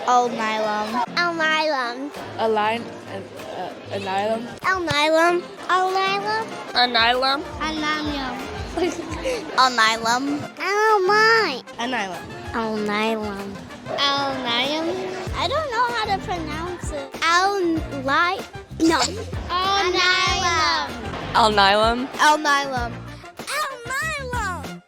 Alnylum. Alnylum. Align, Anilum. Alnylum. Alnylum. Anilum. Alnylum. Alnylum. Alnylum. Anilum. Alnylum. Alnylum. I don't know how to pronounce it. Alnylum. No. Alnylum. Alnylum. Alnylum. Alnylum.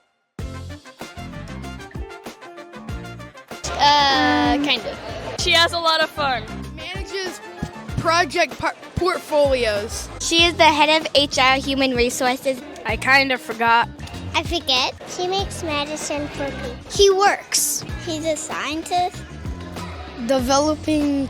Kind of. She has a lot of fun. Manages project portfolios. She is the head of HR Human Resources. I kind of forgot. I forget. She makes medicine for people. He works. He's a scientist. Developing,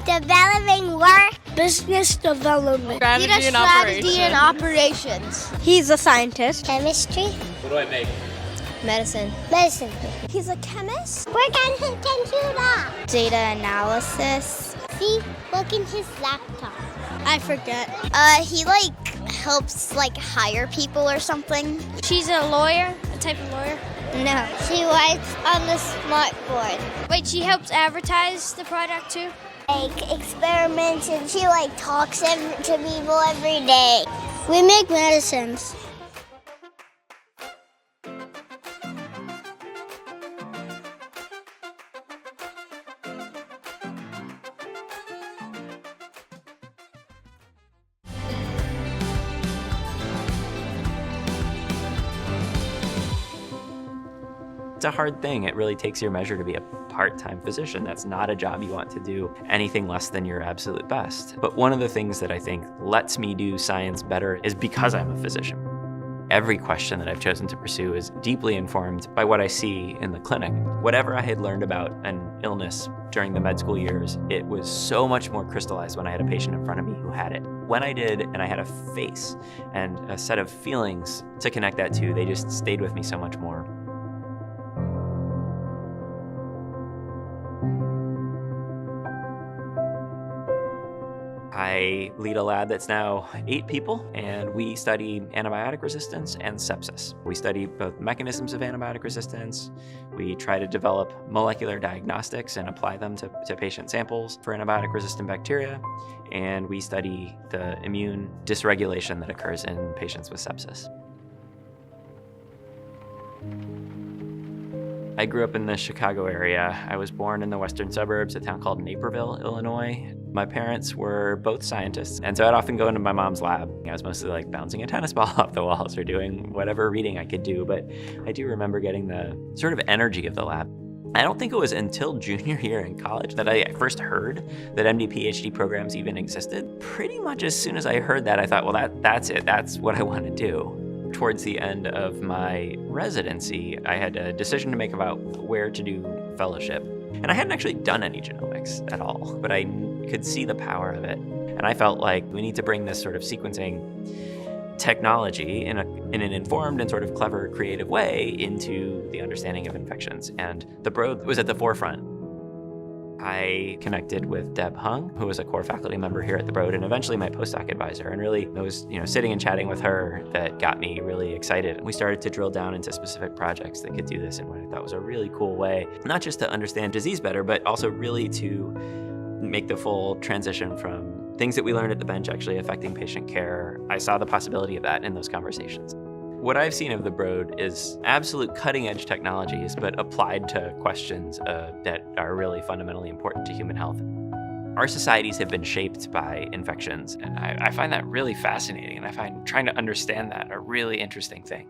Developing work. business development. Strategy and operations. He's a scientist. Chemistry. What do I make? Medicine. Medicine. He's a chemist. Work on his computer. Data analysis. See? Look in his laptop. I forget. He helps hire people or something. She's a lawyer, a type of lawyer. No. She writes on the smart board. Wait, she helps advertise the product too? Experiments, and she talks to people every day. We make medicines. It's a hard thing. It really takes your measure to be a part-time physician. That's not a job you want to do anything less than your absolute best. But one of the things that I think lets me do science better is because I'm a physician. Every question that I've chosen to pursue is deeply informed by what I see in the clinic. Whatever I had learned about an illness during the med school years, it was so much more crystallized when I had a patient in front of me who had it. When I did, and I had a face and a set of feelings to connect that to, they just stayed with me so much more. I lead a lab that's now 8 people, and we study antibiotic resistance and sepsis. We study both mechanisms of antibiotic resistance. We try to develop molecular diagnostics and apply them to patient samples for antibiotic-resistant bacteria. And we study the immune dysregulation that occurs in patients with sepsis. I grew up in the Chicago area. I was born in the western suburbs, a town called Naperville, Illinois. My parents were both scientists, and so I'd often go into my mom's lab. I was mostly bouncing a tennis ball off the walls or doing whatever reading I could do, but I do remember getting the sort of energy of the lab. I don't think it was until junior year in college that I first heard that MD PhD programs even existed. Pretty much as soon as I heard that, I thought, well, that's it. That's what I want to do. Towards the end of my residency, I had a decision to make about where to do fellowship. And I hadn't actually done any genomics at all, but I could see the power of it. And I felt like we need to bring this sort of sequencing technology in an informed and sort of clever, creative way into the understanding of infections. And the Broad was at the forefront. I connected with Deb Hung, who was a core faculty member here at the Broad and eventually my postdoc advisor. And really, it was sitting and chatting with her that got me really excited. We started to drill down into specific projects that could do this in what I thought was a really cool way, not just to understand disease better, but also really to make the full transition from things that we learned at the bench actually affecting patient care. I saw the possibility of that in those conversations. What I've seen of the Broad is absolute cutting-edge technologies, but applied to questions that are really fundamentally important to human health. Our societies have been shaped by infections, and I find that really fascinating, and I find trying to understand that a really interesting thing.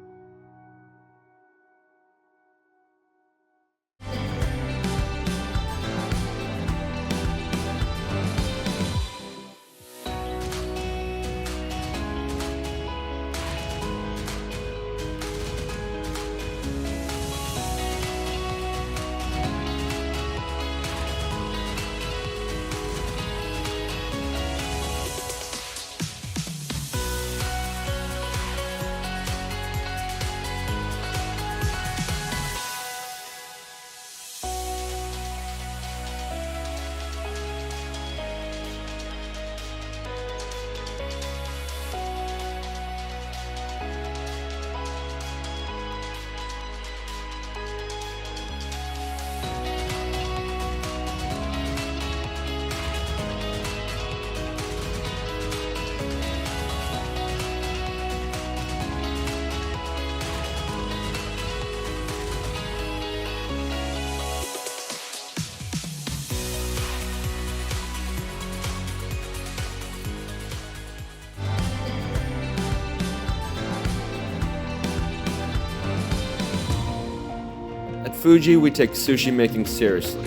Fuji, we take sushi making seriously.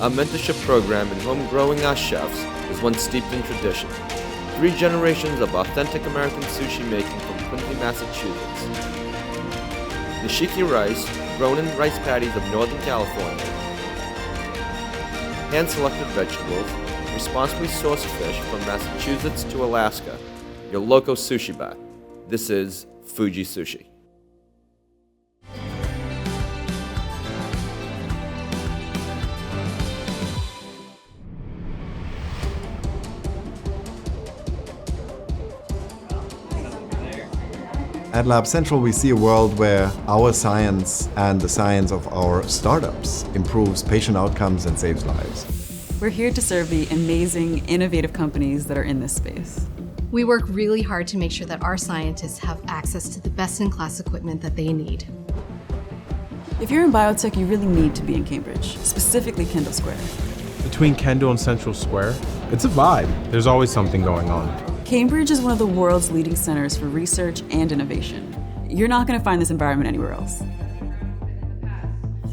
Our mentorship program in home growing our chefs is one steeped in tradition. 3 generations of authentic American sushi making from Quincy, Massachusetts. Nishiki rice, grown in rice paddies of Northern California. Hand-selected vegetables, responsibly sourced fish from Massachusetts to Alaska. Your local sushi bar. This is Fuji Sushi. At Lab Central, we see a world where our science and the science of our startups improves patient outcomes and saves lives. We're here to serve the amazing, innovative companies that are in this space. We work really hard to make sure that our scientists have access to the best-in-class equipment that they need. If you're in biotech, you really need to be in Cambridge, specifically Kendall Square. Between Kendall and Central Square, it's a vibe. There's always something going on. Cambridge is one of the world's leading centers for research and innovation. You're not going to find this environment anywhere else.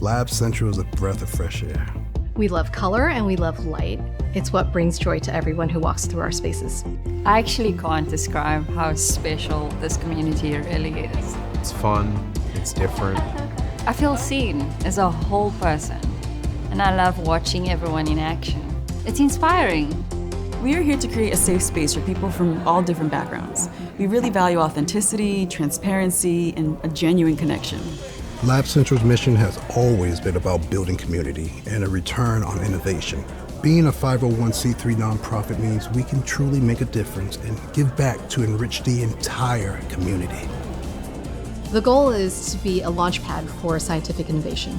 Lab Central is a breath of fresh air. We love color and we love light. It's what brings joy to everyone who walks through our spaces. I actually can't describe how special this community really is. It's fun, it's different. I feel seen as a whole person, and I love watching everyone in action. It's inspiring. We are here to create a safe space for people from all different backgrounds. We really value authenticity, transparency, and a genuine connection. Lab Central's mission has always been about building community and a return on innovation. Being a 501c3 nonprofit means we can truly make a difference and give back to enrich the entire community. The goal is to be a launchpad for scientific innovation.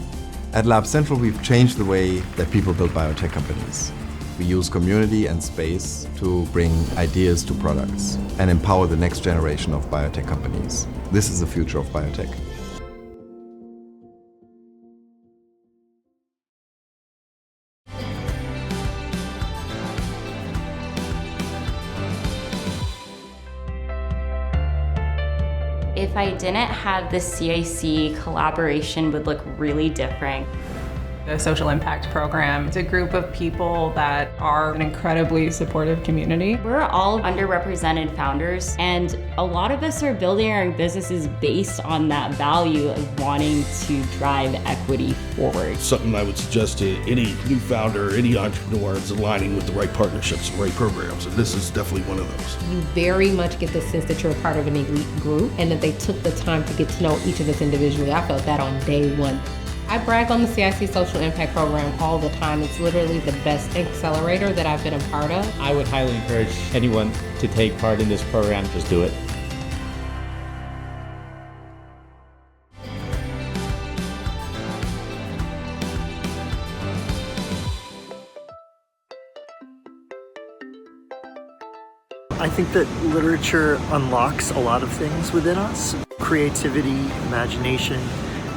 At Lab Central, we've changed the way that people build biotech companies. We use community and space to bring ideas to products and empower the next generation of biotech companies. This is the future of biotech. If I didn't have the CIC, collaboration would look really different. The Social Impact Program is a group of people that are an incredibly supportive community. We're all underrepresented founders, and a lot of us are building our businesses based on that value of wanting to drive equity forward. Something I would suggest to any new founder, any entrepreneur is aligning with the right partnerships and right programs, and this is definitely one of those. You very much get the sense that you're a part of an elite group and that they took the time to get to know each of us individually. I felt that on day one. I brag on the CIC Social Impact Program all the time. It's literally the best accelerator that I've been a part of. I would highly encourage anyone to take part in this program. Just do it. I think that literature unlocks a lot of things within us. Creativity, imagination,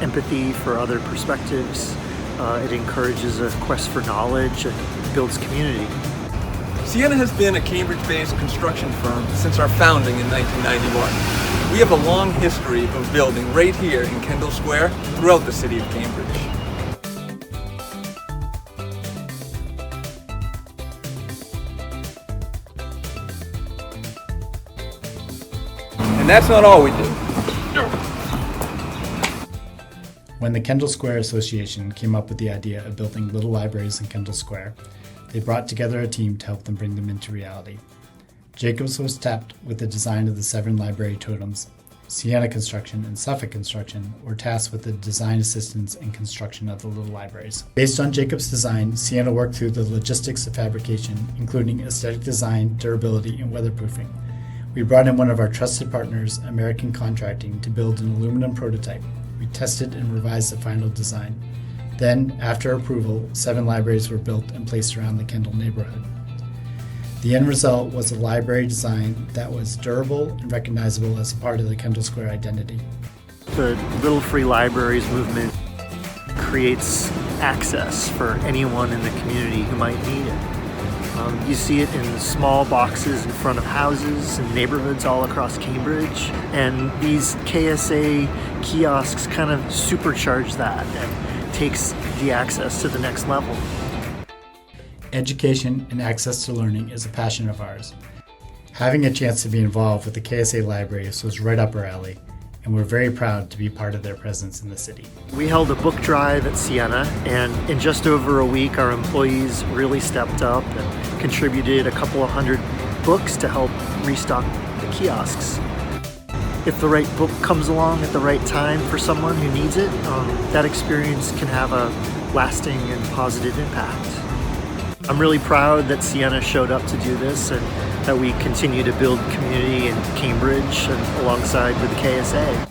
empathy for other perspectives. It encourages a quest for knowledge and builds community. Sienna has been a Cambridge-based construction firm since our founding in 1991. We have a long history of building right here in Kendall Square throughout the city of Cambridge. And that's not all we do. When the Kendall Square Association came up with the idea of building little libraries in Kendall Square, they brought together a team to help them bring them into reality. Jacobs was tapped with the design of the 7 library totems. Sienna Construction and Suffolk Construction were tasked with the design assistance and construction of the little libraries. Based on Jacobs' design, Sienna worked through the logistics of fabrication, including aesthetic design, durability, and weatherproofing. We brought in one of our trusted partners, American Contracting, to build an aluminum prototype. We tested and revised the final design. Then, after approval, 7 libraries were built and placed around the Kendall neighborhood. The end result was a library design that was durable and recognizable as a part of the Kendall Square identity. The Little Free Libraries movement creates access for anyone in the community who might need it. You see it in small boxes in front of houses and neighborhoods all across Cambridge, and these KSA kiosks kind of supercharge that and takes the access to the next level. Education and access to learning is a passion of ours. Having a chance to be involved with the KSA libraries was right up our alley, and we're very proud to be part of their presence in the city. We held a book drive at Siena, and in just over a week, our employees really stepped up and contributed a couple of hundred books to help restock the kiosks. If the right book comes along at the right time for someone who needs it, that experience can have a lasting and positive impact. I'm really proud that Siena showed up to do this and that we continue to build community in Cambridge and alongside with the KSA.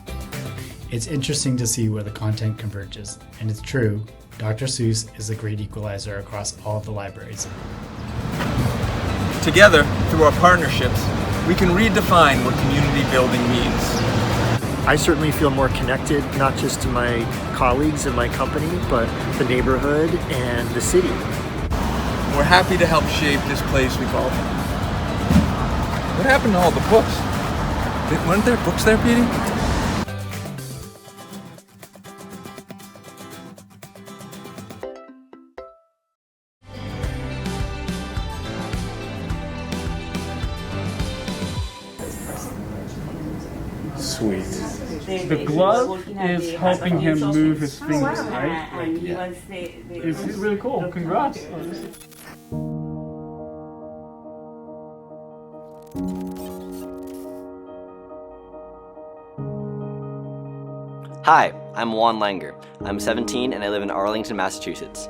It's interesting to see where the content converges, and it's true, Dr. Seuss is a great equalizer across all of the libraries. Together, through our partnerships, we can redefine what community building means. I certainly feel more connected, not just to my colleagues in my company, but the neighborhood and the city. We're happy to help shape this place we call home. What happened to all the books? Weren't there books there, Petey? Sweet. The glove is helping him move his fingers, right? It's really cool. Congrats. Hi, I'm Juan Langer. I'm 17 and I live in Arlington, Massachusetts.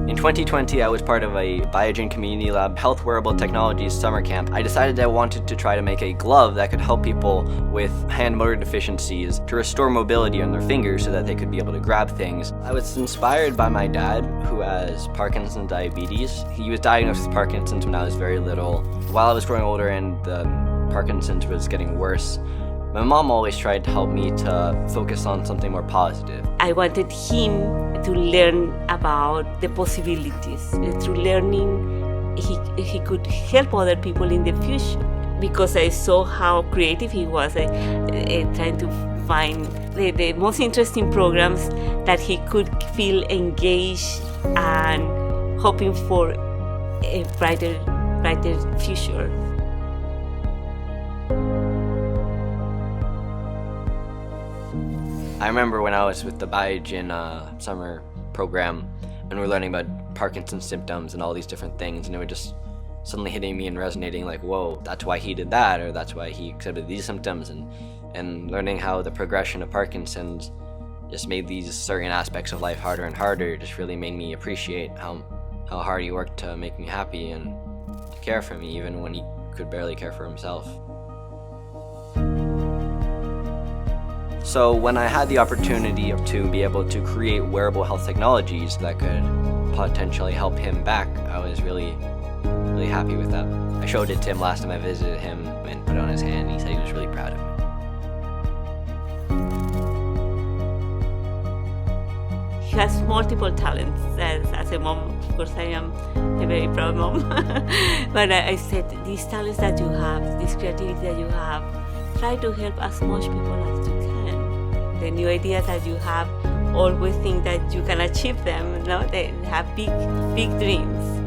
In 2020, I was part of a Biogen Community Lab Health Wearable Technologies summer camp. I decided I wanted to try to make a glove that could help people with hand motor deficiencies to restore mobility in their fingers so that they could be able to grab things. I was inspired by my dad, who has Parkinson's diabetes. He was diagnosed with Parkinson's when I was very little. While I was growing older and the Parkinson's was getting worse, my mom always tried to help me to focus on something more positive. I wanted him to learn about the possibilities. Through learning, he could help other people in the future. Because I saw how creative he was, trying to find the most interesting programs that he could feel engaged and hoping for a brighter future. I remember when I was with the Biogen summer program and we were learning about Parkinson's symptoms and all these different things, and it was just suddenly hitting me and resonating like, whoa, that's why he did that, or that's why he exhibited these symptoms, and learning how the progression of Parkinson's just made these certain aspects of life harder and harder just really made me appreciate how hard he worked to make me happy and to care for me even when he could barely care for himself. So when I had the opportunity to be able to create wearable health technologies that could potentially help him back, I was really happy with that. I showed it to him last time I visited him and put it on his hand. He said he was really proud of me. He has multiple talents. As a mom, of course, I am a very proud mom. But I said, these talents that you have, this creativity that you have, try to help as much people as you can. The new ideas that you have, always think that you can achieve them. No? They have big dreams.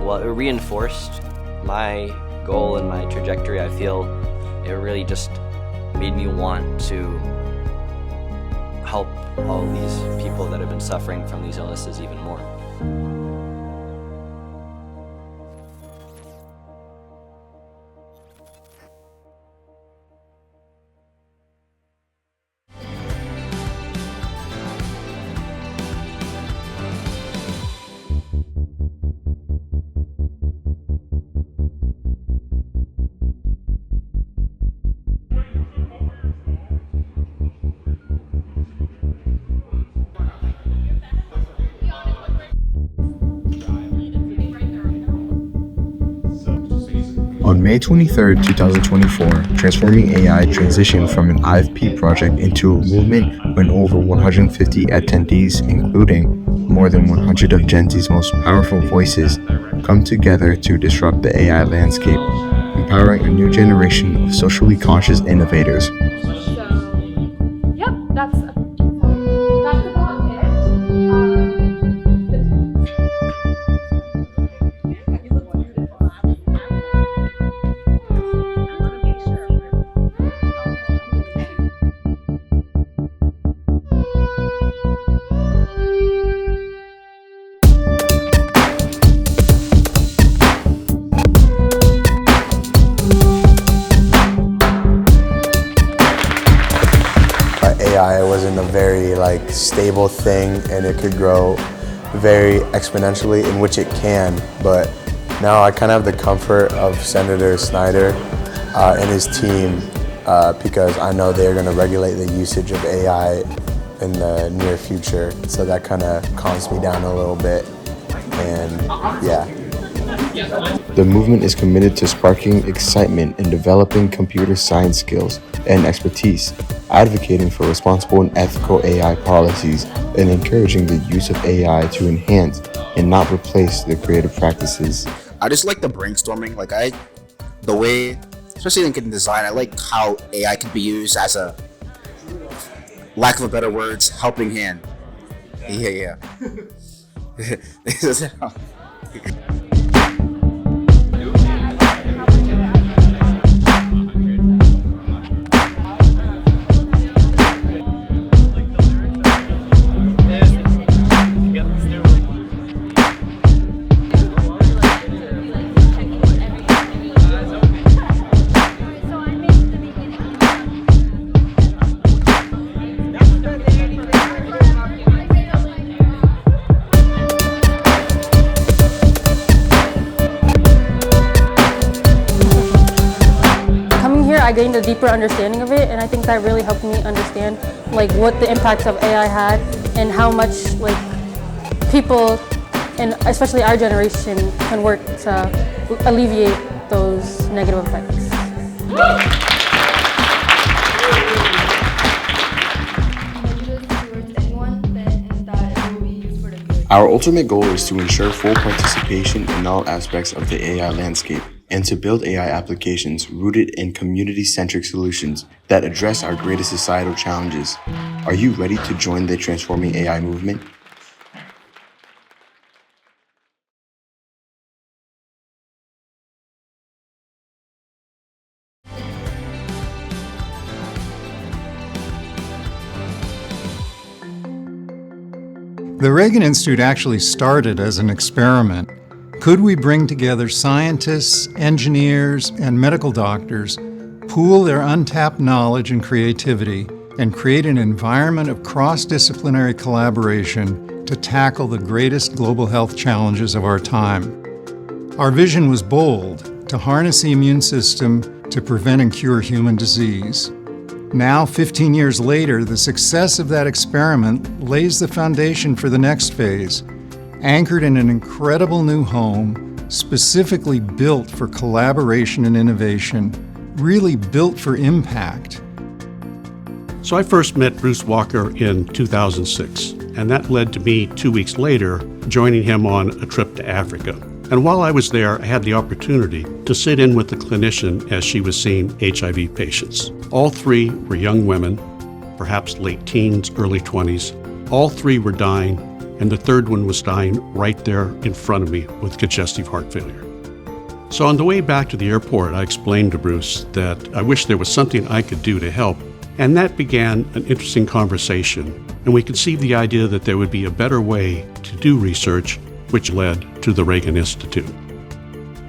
Well, it reinforced my goal and my trajectory. I feel it really just made me want to help all these people that have been suffering from these illnesses even more. On May 23, 2024, Transforming AI transitioned from an IFP project into a movement when over 150 attendees, including more than 100 of Gen Z's most powerful voices, come together to disrupt the AI landscape, empowering a new generation of socially conscious innovators. Yep, that's about AI wasn't a very stable thing, and it could grow very exponentially, in which it can. But now I kind of have the comfort of Senator Snyder and his team because I know they're going to regulate the usage of AI in the near future. So that kind of calms me down a little bit. And yeah. The movement is committed to sparking excitement and developing computer science skills and expertise, advocating for responsible and ethical AI policies, and encouraging the use of AI to enhance and not replace the creative practices. I just like the brainstorming, the way, especially in design, I like how AI can be used as a, lack of a better words, helping hand. Yeah. I gained a deeper understanding of it, and I think that really helped me understand what the impacts of AI had and how much people, and especially our generation, can work to alleviate those negative effects. Our ultimate goal is to ensure full participation in all aspects of the AI landscape and to build AI applications rooted in community-centric solutions that address our greatest societal challenges. Are you ready to join the transforming AI movement? The Reagan Institute actually started as an experiment. Could we bring together scientists, engineers, and medical doctors, pool their untapped knowledge and creativity, and create an environment of cross-disciplinary collaboration to tackle the greatest global health challenges of our time? Our vision was bold: to harness the immune system to prevent and cure human disease. Now, 15 years later, the success of that experiment lays the foundation for the next phase, anchored in an incredible new home, specifically built for collaboration and innovation, really built for impact. So I first met Bruce Walker in 2006, and that led to me 2 weeks later joining him on a trip to Africa. And while I was there, I had the opportunity to sit in with the clinician as she was seeing HIV patients. All three were young women, perhaps late teens, early 20s. All three were dying, and the third one was dying right there in front of me with congestive heart failure. So on the way back to the airport, I explained to Bruce that I wish there was something I could do to help, and that began an interesting conversation, and we conceived the idea that there would be a better way to do research, which led to the Reagan Institute.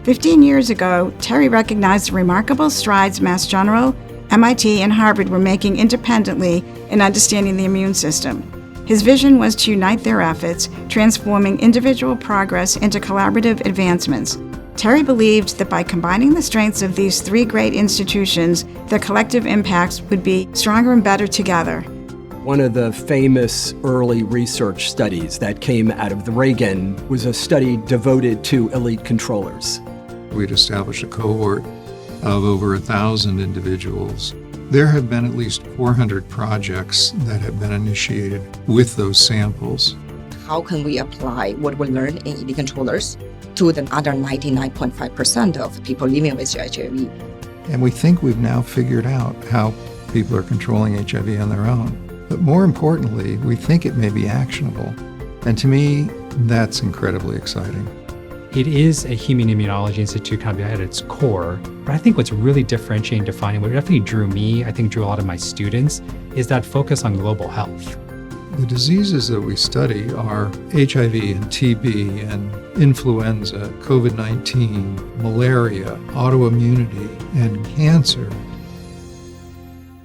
15 years ago, Terry recognized the remarkable strides Mass General, MIT, and Harvard were making independently in understanding the immune system. His vision was to unite their efforts, transforming individual progress into collaborative advancements. Terry believed that by combining the strengths of these three great institutions, their collective impacts would be stronger and better together. One of the famous early research studies that came out of the Reagan was a study devoted to elite controllers. We'd established a cohort of over 1,000 individuals. There have been at least 400 projects that have been initiated with those samples. How can we apply what we learned in elite controllers to the other 99.5% of people living with HIV? And we think we've now figured out how people are controlling HIV on their own. But more importantly, we think it may be actionable. And to me, that's incredibly exciting. It is a human immunology institute kind of at its core, but I think what's really differentiating, defining, what definitely drew me, I think drew a lot of my students, is that focus on global health. The diseases that we study are HIV and TB and influenza, COVID-19, malaria, autoimmunity, and cancer.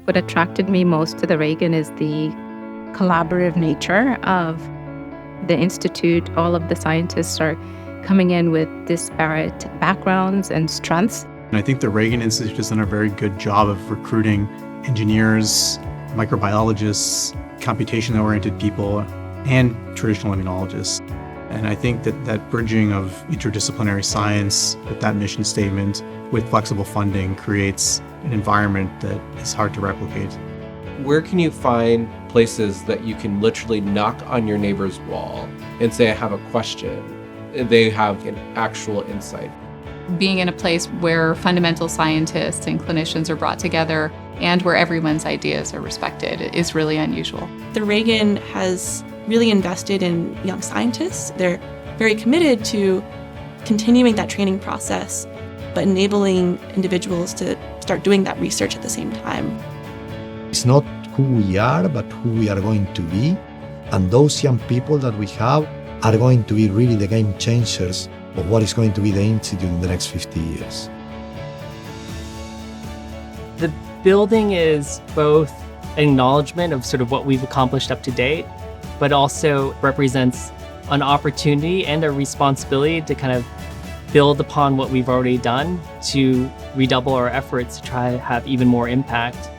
What attracted me most to the Reagan is the collaborative nature of the institute. All of the scientists are coming in with disparate backgrounds and strengths. And I think the Reagan Institute has done a very good job of recruiting engineers, microbiologists, computation-oriented people, and traditional immunologists. And I think that bridging of interdisciplinary science with that mission statement with flexible funding creates an environment that is hard to replicate. Where can you find places that you can literally knock on your neighbor's wall and say, I have a question? They have an actual insight. Being in a place where fundamental scientists and clinicians are brought together and where everyone's ideas are respected is really unusual. The Reagan has really invested in young scientists. They're very committed to continuing that training process, but enabling individuals to start doing that research at the same time. It's not who we are, but who we are going to be. And those young people that we have are going to be really the game changers of what is going to be the Institute in the next 50 years. The building is both an acknowledgement of sort of what we've accomplished up to date, but also represents an opportunity and a responsibility to kind of build upon what we've already done to redouble our efforts to try to have even more impact.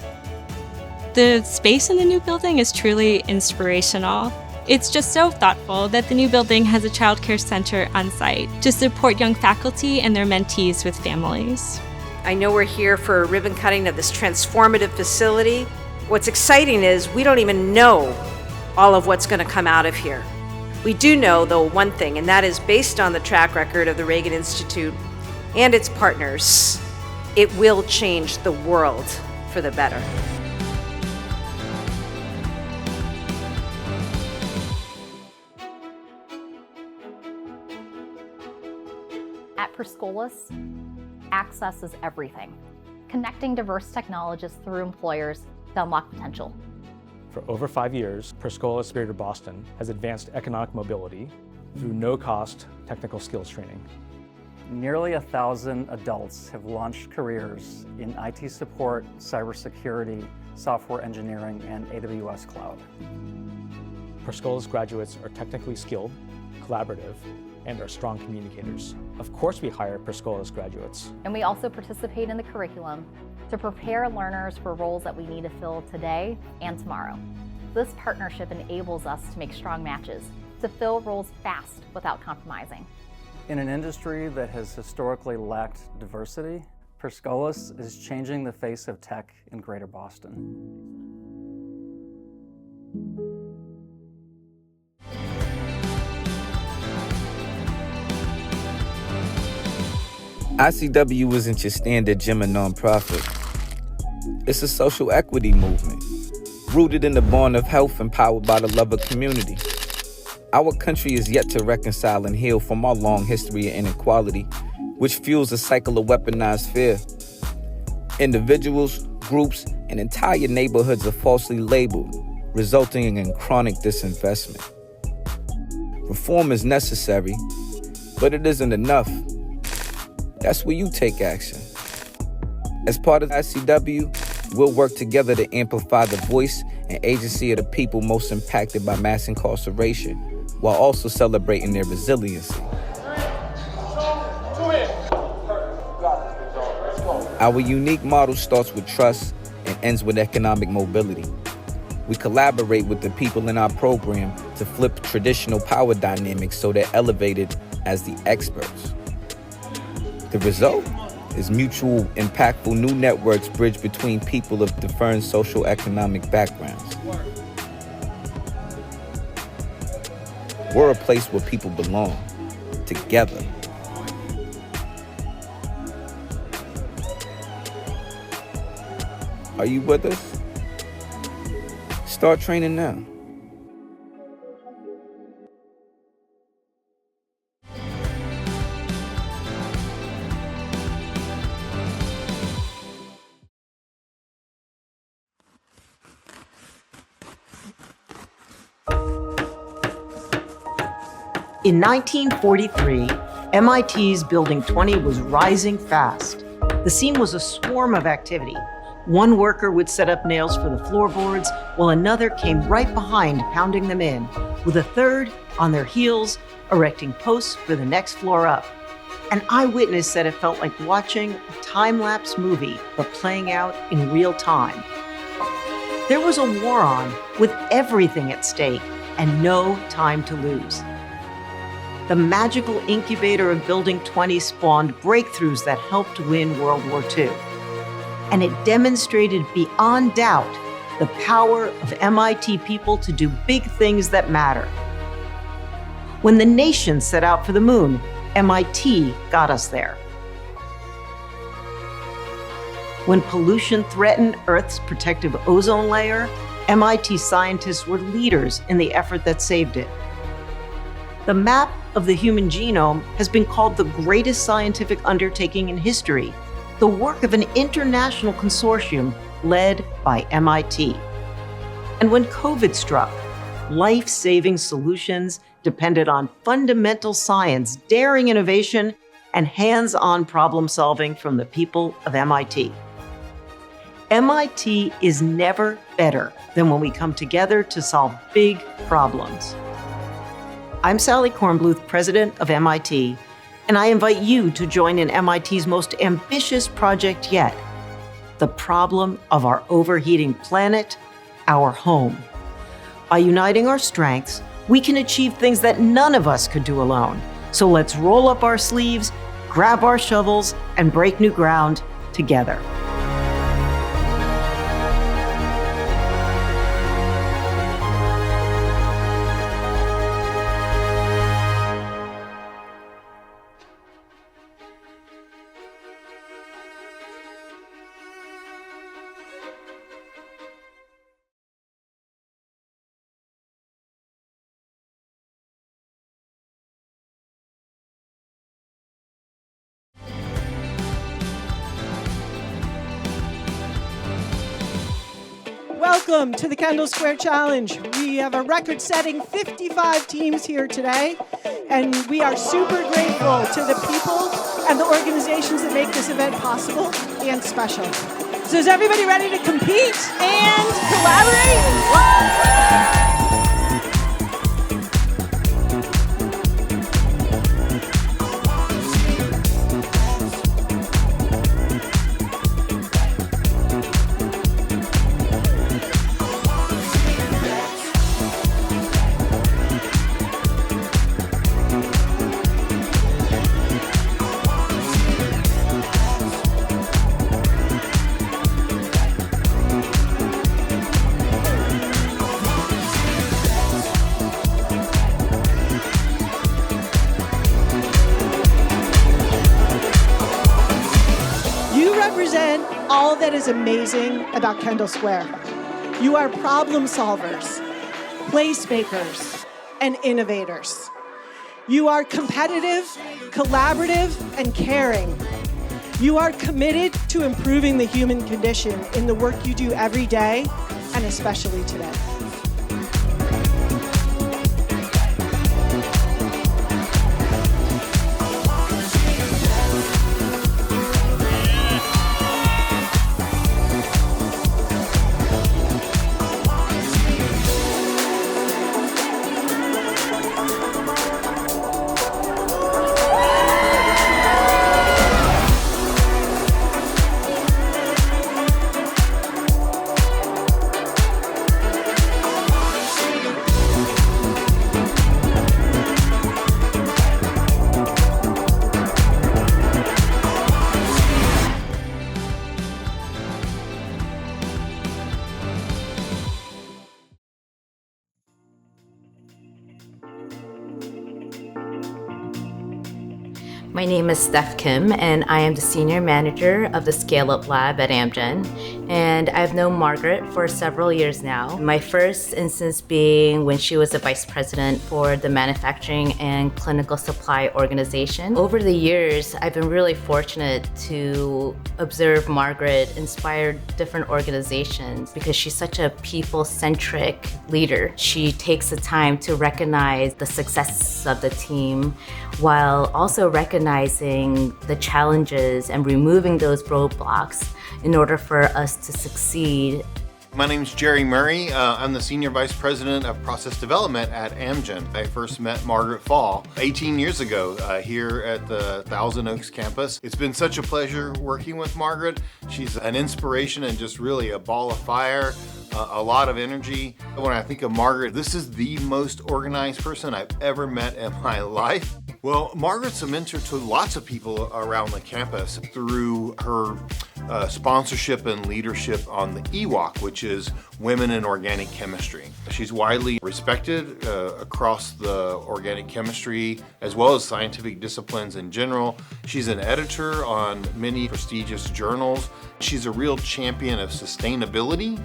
The space in the new building is truly inspirational. It's just so thoughtful that the new building has a child care center on site to support young faculty and their mentees with families. I know we're here for a ribbon cutting of this transformative facility. What's exciting is we don't even know all of what's going to come out of here. We do know, though, one thing, and that is based on the track record of the Reagan Institute and its partners, it will change the world for the better. At Perscolis, access is everything. Connecting diverse technologists through employers to unlock potential. For over 5 years, Perscolis Greater Boston has advanced economic mobility through no-cost technical skills training. Nearly 1,000 adults have launched careers in IT support, cybersecurity, software engineering, and AWS cloud. Perscolis graduates are technically skilled, collaborative, and are strong communicators. Of course we hire Perscolis graduates. And we also participate in the curriculum to prepare learners for roles that we need to fill today and tomorrow. This partnership enables us to make strong matches, to fill roles fast without compromising. In an industry that has historically lacked diversity, Perscolis is changing the face of tech in Greater Boston. ICW isn't your standard gym or nonprofit. It's a social equity movement, rooted in the bond of health and powered by the love of community. Our country is yet to reconcile and heal from our long history of inequality, which fuels a cycle of weaponized fear. Individuals, groups, and entire neighborhoods are falsely labeled, resulting in chronic disinvestment. Reform is necessary, but it isn't enough. That's where you take action. As part of ICW, we'll work together to amplify the voice and agency of the people most impacted by mass incarceration, while also celebrating their resiliency. Our unique model starts with trust and ends with economic mobility. We collaborate with the people in our program to flip traditional power dynamics so they're elevated as the experts. The result is mutual, impactful new networks bridged between people of different social economic backgrounds. We're a place where people belong, together. Are you with us? Start training now. In 1943, MIT's Building 20 was rising fast. The scene was a swarm of activity. One worker would set up nails for the floorboards, while another came right behind, pounding them in, with a third on their heels, erecting posts for the next floor up. An eyewitness said it felt like watching a time-lapse movie, but playing out in real time. There was a war on, with everything at stake, and no time to lose. The magical incubator of Building 20 spawned breakthroughs that helped win World War II. And it demonstrated beyond doubt the power of MIT people to do big things that matter. When the nation set out for the moon, MIT got us there. When pollution threatened Earth's protective ozone layer, MIT scientists were leaders in the effort that saved it. The map of the human genome has been called the greatest scientific undertaking in history, the work of an international consortium led by MIT. And when COVID struck, life-saving solutions depended on fundamental science, daring innovation, and hands-on problem solving from the people of MIT. MIT is never better than when we come together to solve big problems. I'm Sally Kornbluth, president of MIT, and I invite you to join in MIT's most ambitious project yet, the problem of our overheating planet, our home. By uniting our strengths, we can achieve things that none of us could do alone. So let's roll up our sleeves, grab our shovels, and break new ground together. Welcome to the Kendall Square Challenge. We have a record-setting 55 teams here today, and we are super grateful to the people and the organizations that make this event possible and special. So is everybody ready to compete and collaborate? All that is amazing about Kendall Square. You are problem solvers, placemakers, and innovators. You are competitive, collaborative, and caring. You are committed to improving the human condition in the work you do every day, and especially today. My name is Steph Kim, and I am the Senior Manager of the Scale Up Lab at Amgen. And I've known Margaret for several years now. My first instance being when she was the Vice President for the Manufacturing and Clinical Supply Organization. Over the years, I've been really fortunate to observe Margaret inspire different organizations because she's such a people-centric leader. She takes the time to recognize the success of the team while also recognizing the challenges and removing those roadblocks in order for us to succeed. My name's Jerry Murray. I'm the Senior Vice President of Process Development at Amgen. I first met Margaret Fall 18 years ago here at the Thousand Oaks campus. It's been such a pleasure working with Margaret. She's an inspiration and just really a ball of fire. A lot of energy. When I think of Margaret, this is the most organized person I've ever met in my life. Well, Margaret's a mentor to lots of people around the campus through her sponsorship and leadership on the EWOC, which is Women in Organic Chemistry. She's widely respected across the organic chemistry as well as scientific disciplines in general. She's an editor on many prestigious journals. She's a real champion of sustainability,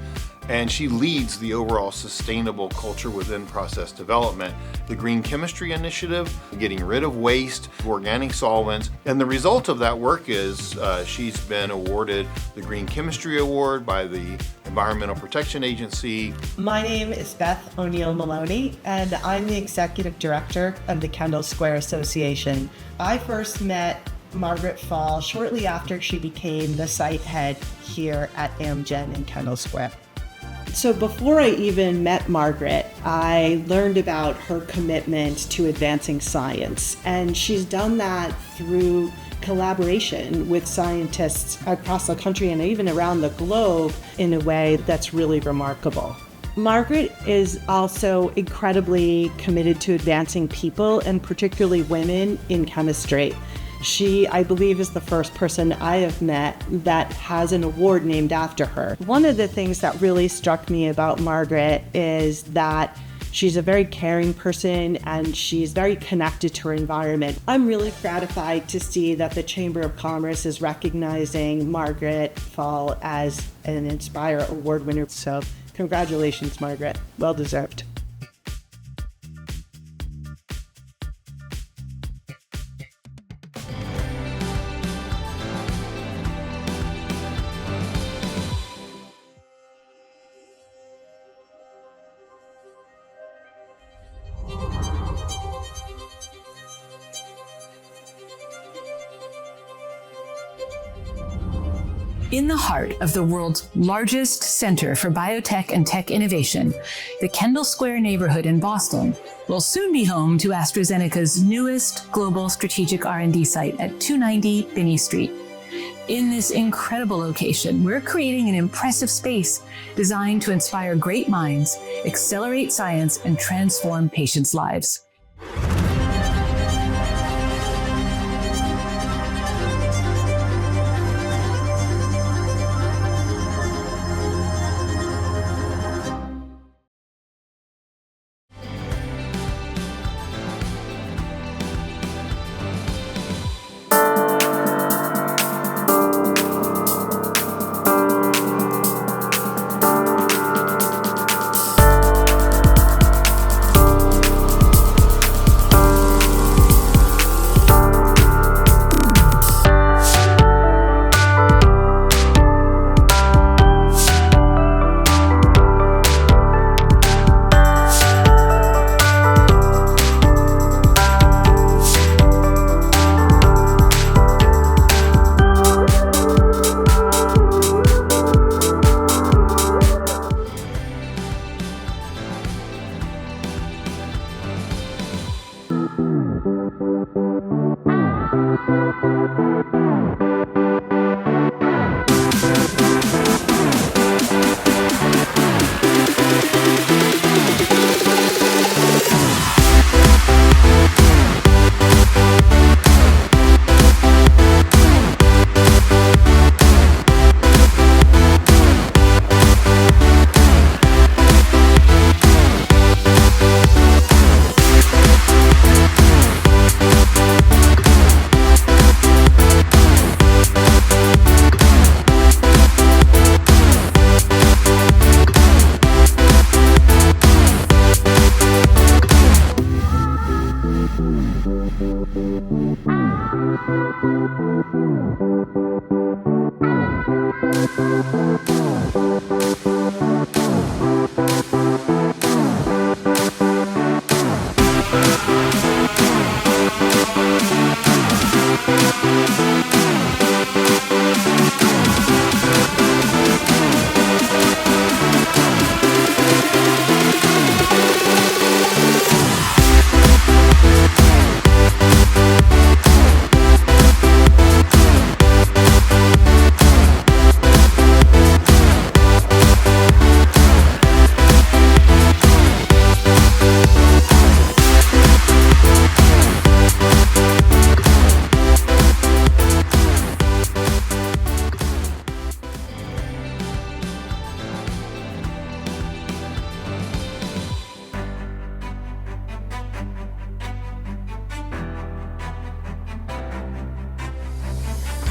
and she leads the overall sustainable culture within process development. The Green Chemistry Initiative, getting rid of waste, organic solvents, and the result of that work is she's been awarded the Green Chemistry Award by the Environmental Protection Agency. My name is Beth O'Neill Maloney, and I'm the Executive Director of the Kendall Square Association. I first met Margaret Fall shortly after she became the site head here at Amgen in Kendall Square. So before I even met Margaret, I learned about her commitment to advancing science, and she's done that through collaboration with scientists across the country and even around the globe in a way that's really remarkable. Margaret is also incredibly committed to advancing people, and particularly women, in chemistry. She, I believe, is the first person I have met that has an award named after her. One of the things that really struck me about Margaret is that she's a very caring person and she's very connected to her environment. I'm really gratified to see that the Chamber of Commerce is recognizing Margaret Fall as an Inspire Award winner. So congratulations, Margaret. Well deserved. In the heart of the world's largest center for biotech and tech innovation, the Kendall Square neighborhood in Boston will soon be home to AstraZeneca's newest global strategic R&D site at 290 Binney Street. In this incredible location, we're creating an impressive space designed to inspire great minds, accelerate science, and transform patients' lives.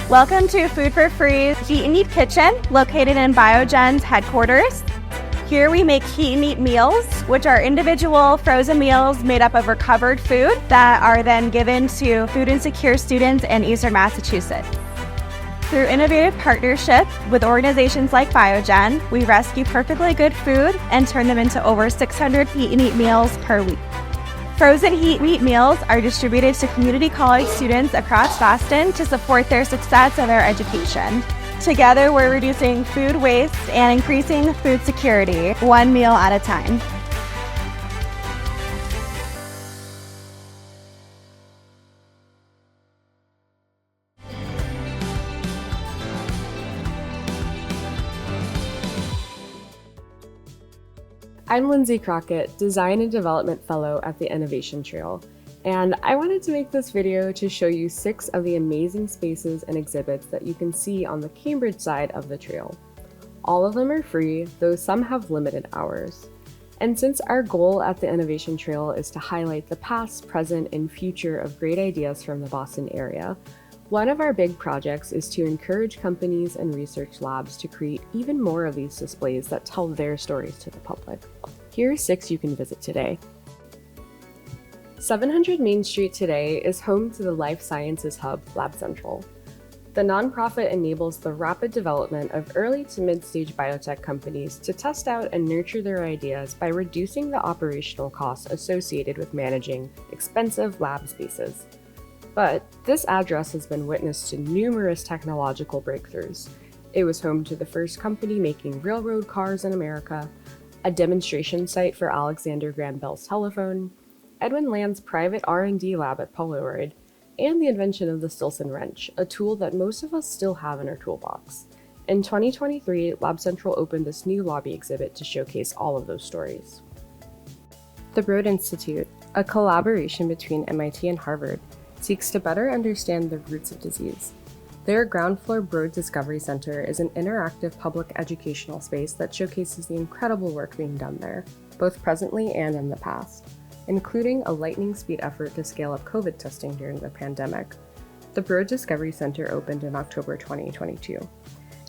Welcome to Food for Free's Heat and Eat Kitchen, located in Biogen's headquarters. Here we make heat and eat meals, which are individual frozen meals made up of recovered food that are then given to food insecure students in Eastern Massachusetts. Through innovative partnership with organizations like Biogen, we rescue perfectly good food and turn them into over 600 heat and eat meals per week. Frozen heat and eat meals are distributed to community college students across Boston to support their success in their education. Together, we're reducing food waste and increasing food security, one meal at a time. I'm Lindsay Crockett, Design and Development Fellow at the Innovation Trail, and I wanted to make this video to show you 6 of the amazing spaces and exhibits that you can see on the Cambridge side of the trail. All of them are free, though some have limited hours. And since our goal at the Innovation Trail is to highlight the past, present, and future of great ideas from the Boston area, one of our big projects is to encourage companies and research labs to create even more of these displays that tell their stories to the public. Here are 6 you can visit today. 700 Main Street today is home to the life sciences hub, Lab Central. The nonprofit enables the rapid development of early to mid-stage biotech companies to test out and nurture their ideas by reducing the operational costs associated with managing expensive lab spaces. But this address has been witness to numerous technological breakthroughs. It was home to the first company making railroad cars in America, a demonstration site for Alexander Graham Bell's telephone, Edwin Land's private R&D lab at Polaroid, and the invention of the Stilson wrench, a tool that most of us still have in our toolbox. In 2023, Lab Central opened this new lobby exhibit to showcase all of those stories. The Broad Institute, a collaboration between MIT and Harvard, seeks to better understand the roots of disease. Their ground floor Broad Discovery Center is an interactive public educational space that showcases the incredible work being done there, both presently and in the past, including a lightning speed effort to scale up COVID testing during the pandemic. The Broad Discovery Center opened in October 2022.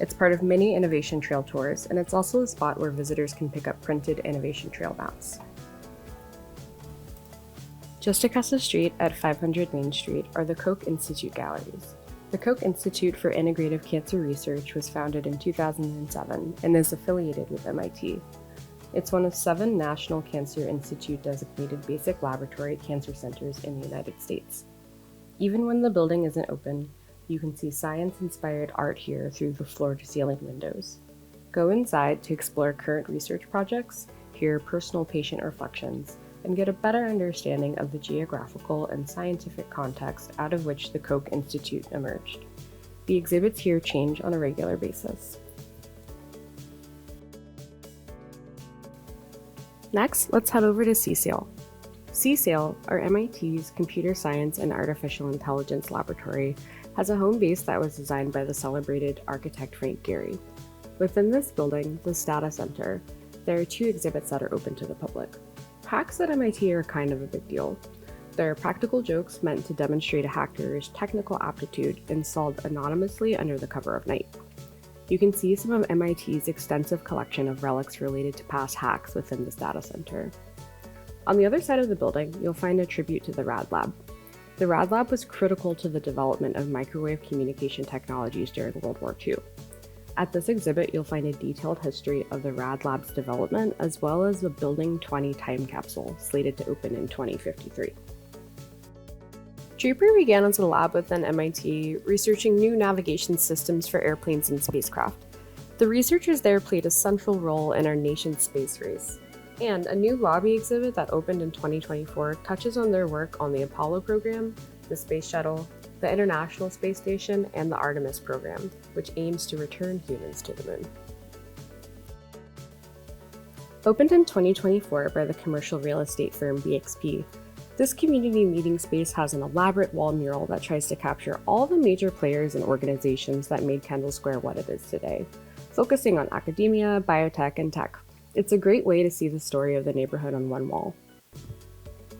It's part of many Innovation Trail tours, and it's also a spot where visitors can pick up printed Innovation Trail maps. Just across the street at 500 Main Street are the Koch Institute galleries. The Koch Institute for Integrative Cancer Research was founded in 2007 and is affiliated with MIT. It's one of 7 National Cancer Institute designated basic laboratory cancer centers in the United States. Even when the building isn't open, you can see science-inspired art here through the floor-to-ceiling windows. Go inside to explore current research projects, hear personal patient reflections, and get a better understanding of the geographical and scientific context out of which the Koch Institute emerged. The exhibits here change on a regular basis. Next, let's head over to CSAIL. CSAIL, or MIT's Computer Science and Artificial Intelligence Laboratory, has a home base that was designed by the celebrated architect Frank Gehry. Within this building, the Stata Center, there are 2 exhibits that are open to the public. Hacks at MIT are kind of a big deal. They're practical jokes meant to demonstrate a hacker's technical aptitude installed anonymously under the cover of night. You can see some of MIT's extensive collection of relics related to past hacks within this data center. On the other side of the building, you'll find a tribute to the Rad Lab. The Rad Lab was critical to the development of microwave communication technologies during World War II. At this exhibit, you'll find a detailed history of the RAD Lab's development, as well as the Building 20 time capsule, slated to open in 2053. Draper began as a lab within MIT, researching new navigation systems for airplanes and spacecraft. The researchers there played a central role in our nation's space race. And a new lobby exhibit that opened in 2024 touches on their work on the Apollo program, the Space Shuttle, the International Space Station, and the Artemis program, which aims to return humans to the moon. Opened in 2024 by the commercial real estate firm BXP, this community meeting space has an elaborate wall mural that tries to capture all the major players and organizations that made Kendall Square what it is today, focusing on academia, biotech, and tech. It's a great way to see the story of the neighborhood on one wall.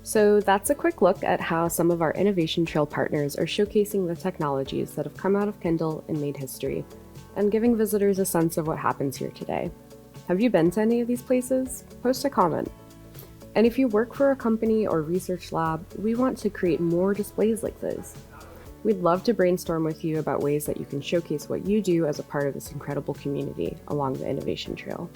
So that's a quick look at how some of our Innovation Trail partners are showcasing the technologies that have come out of Kendall and made history, and giving visitors a sense of what happens here today. Have you been to any of these places? Post a comment. And if you work for a company or research lab, we want to create more displays like this. We'd love to brainstorm with you about ways that you can showcase what you do as a part of this incredible community along the Innovation Trail.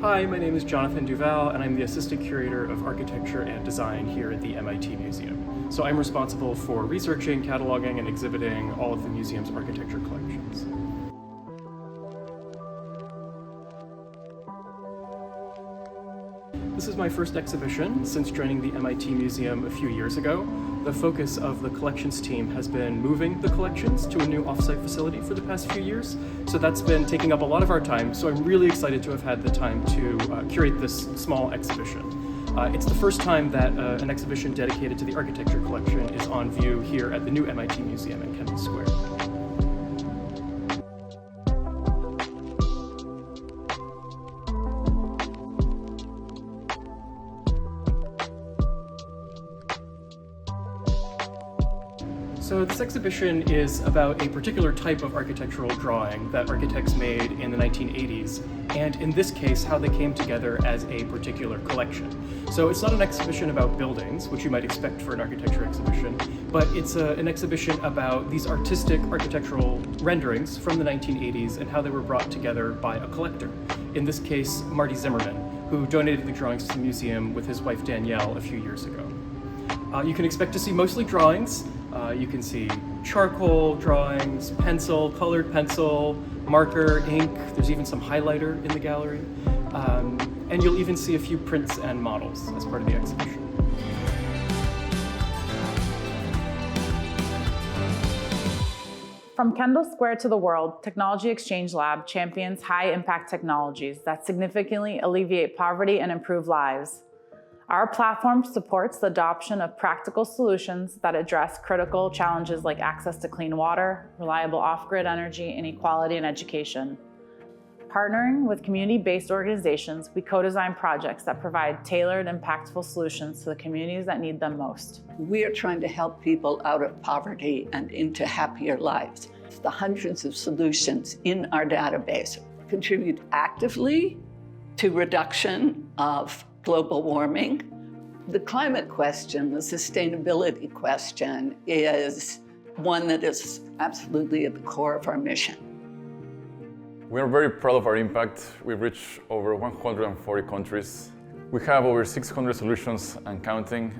Hi, my name is Jonathan Duval, and I'm the Assistant Curator of Architecture and Design here at the MIT Museum. So I'm responsible for researching, cataloging, and exhibiting all of the museum's architecture collections. This is my first exhibition since joining the MIT Museum a few years ago. The focus of the collections team has been moving the collections to a new offsite facility for the past few years. So that's been taking up a lot of our time. So I'm really excited to have had the time to curate this small exhibition. It's the first time that an exhibition dedicated to the architecture collection is on view here at the new MIT Museum in Kendall Square. So this exhibition is about a particular type of architectural drawing that architects made in the 1980s, and in this case, how they came together as a particular collection. So it's not an exhibition about buildings, which you might expect for an architecture exhibition, but it's an exhibition about these artistic architectural renderings from the 1980s and how they were brought together by a collector. In this case, Marty Zimmerman, who donated the drawings to the museum with his wife Danielle a few years ago. You can expect to see mostly drawings. You can see charcoal drawings, pencil, colored pencil, marker, ink. There's even some highlighter in the gallery. And you'll even see a few prints and models as part of the exhibition. From Kendall Square to the world, Technology Exchange Lab champions high-impact technologies that significantly alleviate poverty and improve lives. Our platform supports the adoption of practical solutions that address critical challenges like access to clean water, reliable off-grid energy, inequality, and education. Partnering with community-based organizations, we co-design projects that provide tailored, impactful solutions to the communities that need them most. We are trying to help people out of poverty and into happier lives. The hundreds of solutions in our database contribute actively to reduction of global warming. The climate question, the sustainability question, is one that is absolutely at the core of our mission. We are very proud of our impact. We've reached over 140 countries. We have over 600 solutions and counting.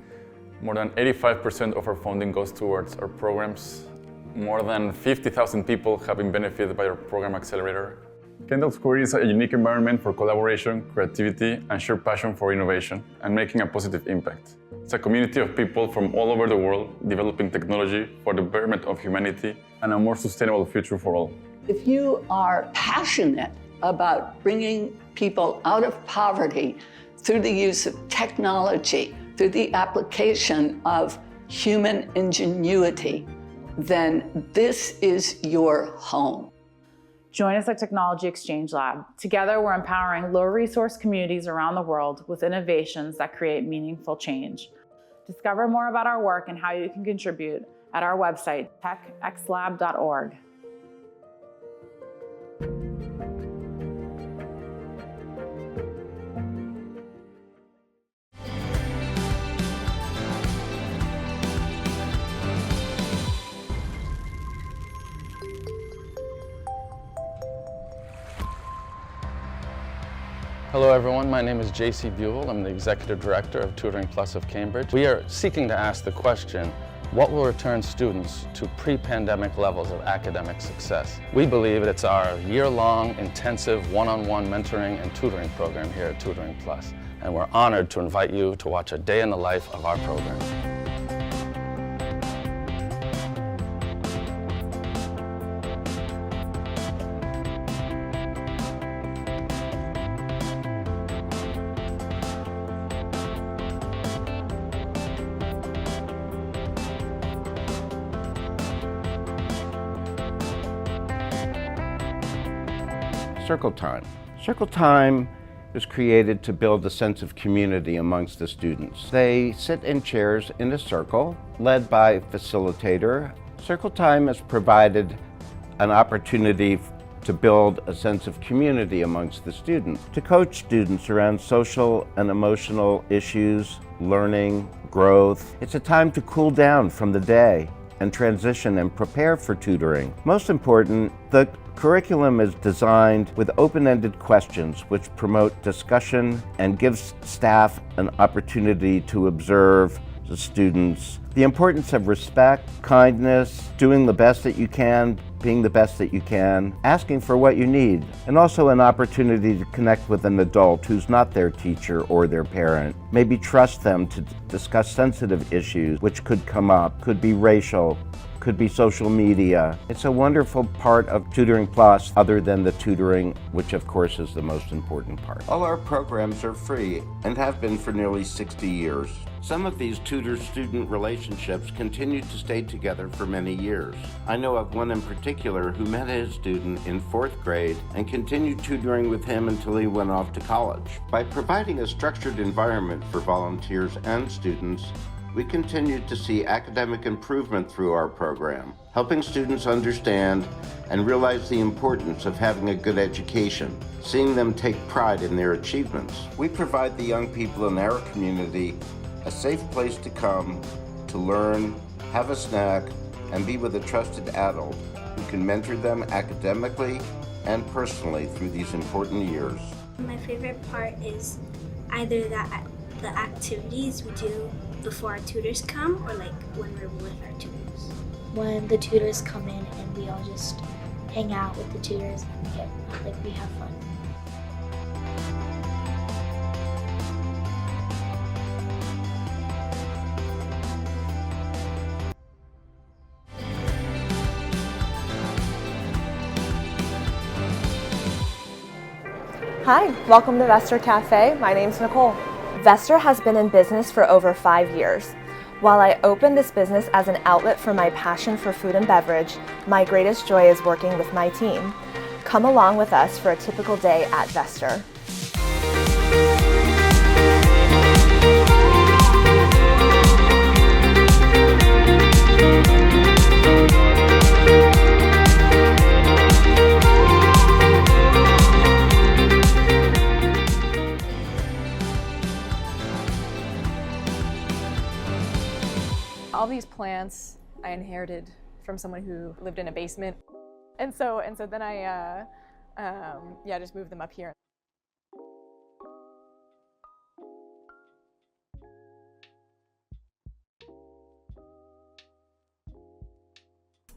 More than 85% of our funding goes towards our programs. More than 50,000 people have been benefited by our program accelerator. Kendall Square is a unique environment for collaboration, creativity, and shared passion for innovation and making a positive impact. It's a community of people from all over the world developing technology for the betterment of humanity and a more sustainable future for all. If you are passionate about bringing people out of poverty through the use of technology, through the application of human ingenuity, then this is your home. Join us at Technology Exchange Lab. Together, we're empowering low-resource communities around the world with innovations that create meaningful change. Discover more about our work and how you can contribute at our website, techxlab.org. Hello everyone, my name is JC Buell. I'm the Executive Director of Tutoring Plus of Cambridge. We are seeking to ask the question, what will return students to pre-pandemic levels of academic success? We believe it's our year-long, intensive, one-on-one mentoring and tutoring program here at Tutoring Plus, and we're honored to invite you to watch a day in the life of our program. Circle Time. Circle Time is created to build a sense of community amongst the students. They sit in chairs in a circle, led by a facilitator. Circle Time has provided an opportunity to build a sense of community amongst the students, to coach students around social and emotional issues, learning, growth. It's a time to cool down from the day and transition and prepare for tutoring. Most important, the curriculum is designed with open-ended questions which promote discussion and gives staff an opportunity to observe the students. The importance of respect, kindness, doing the best that you can, being the best that you can, asking for what you need, and also an opportunity to connect with an adult who's not their teacher or their parent. Maybe trust them to discuss sensitive issues which could come up, could be racial, could be social media. It's a wonderful part of Tutoring Plus, other than the tutoring, which of course is the most important part. All our programs are free and have been for nearly 60 years. Some of these tutor-student relationships continue to stay together for many years. I know of one in particular who met his student in 4th grade and continued tutoring with him until he went off to college. By providing a structured environment for volunteers and students, we continue to see academic improvement through our program, helping students understand and realize the importance of having a good education, seeing them take pride in their achievements. We provide the young people in our community a safe place to come, to learn, have a snack, and be with a trusted adult who can mentor them academically and personally through these important years. My favorite part is either the activities we do before our tutors come, or like when we're with our tutors. When the tutors come in and we all just hang out with the tutors and we have fun. Hi, welcome to Vester Cafe. My name's Nicole. Vester has been in business for over 5 years. While I opened this business as an outlet for my passion for food and beverage, my greatest joy is working with my team. Come along with us for a typical day at Vester. All these plants I inherited from someone who lived in a basement. And so then I just moved them up here.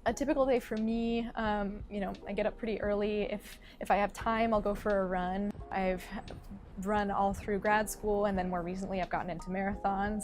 A typical day for me, I get up pretty early. If I have time, I'll go for a run. I've run all through grad school, and then more recently I've gotten into marathons.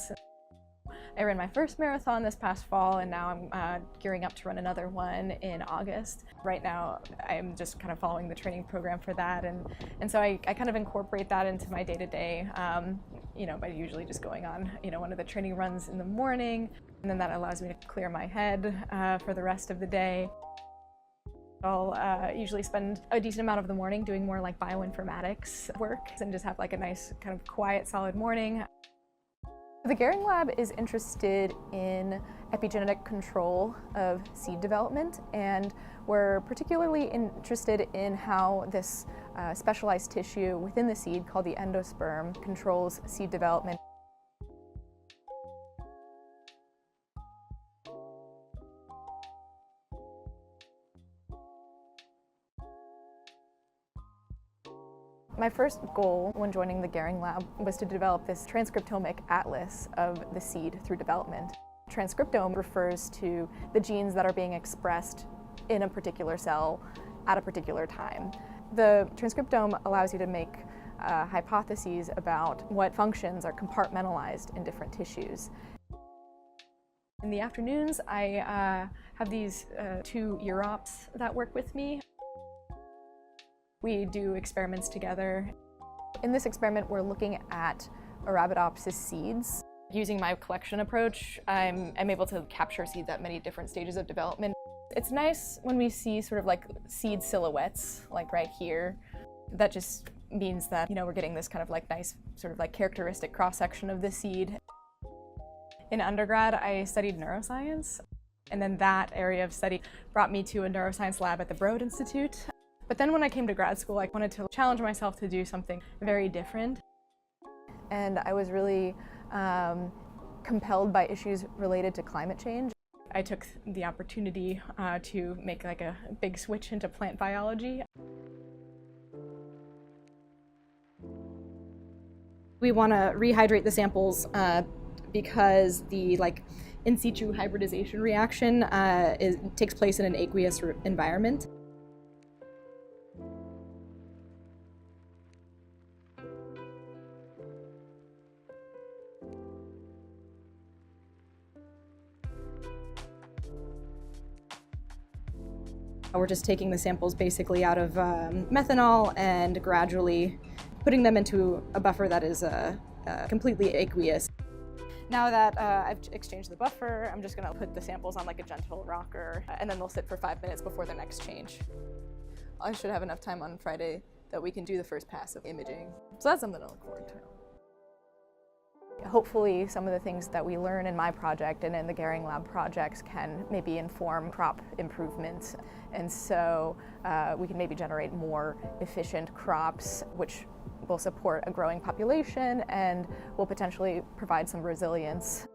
I ran my first marathon this past fall, and now I'm gearing up to run another one in August. Right now, I'm just kind of following the training program for that, and so I kind of incorporate that into my day-to-day, by usually just going on, one of the training runs in the morning, and then that allows me to clear my head for the rest of the day. I'll usually spend a decent amount of the morning doing more like bioinformatics work and just have like a nice kind of quiet, solid morning. The Gehring Lab is interested in epigenetic control of seed development, and we're particularly interested in how this specialized tissue within the seed called the endosperm controls seed development. My first goal when joining the Gehring Lab was to develop this transcriptomic atlas of the seed through development. Transcriptome refers to the genes that are being expressed in a particular cell at a particular time. The transcriptome allows you to make hypotheses about what functions are compartmentalized in different tissues. In the afternoons, I have these 2 UROPs that work with me. We do experiments together. In this experiment, we're looking at Arabidopsis seeds. Using my collection approach, I'm able to capture seeds at many different stages of development. It's nice when we see sort of like seed silhouettes, like right here. That just means that, we're getting this kind of like nice sort of like characteristic cross-section of the seed. In undergrad, I studied neuroscience, and then that area of study brought me to a neuroscience lab at the Broad Institute. But then when I came to grad school, I wanted to challenge myself to do something very different. And I was really compelled by issues related to climate change. I took the opportunity to make like a big switch into plant biology. We want to rehydrate the samples because the in situ hybridization reaction takes place in an aqueous environment. We're just taking the samples basically out of methanol and gradually putting them into a buffer that is completely aqueous. Now that I've exchanged the buffer, I'm just going to put the samples on like a gentle rocker, and then they'll sit for 5 minutes before the next change. I should have enough time on Friday that we can do the first pass of imaging. So that's something to look forward to. Hopefully some of the things that we learn in my project and in the Gehring Lab projects can maybe inform crop improvements, and so we can maybe generate more efficient crops which will support a growing population and will potentially provide some resilience.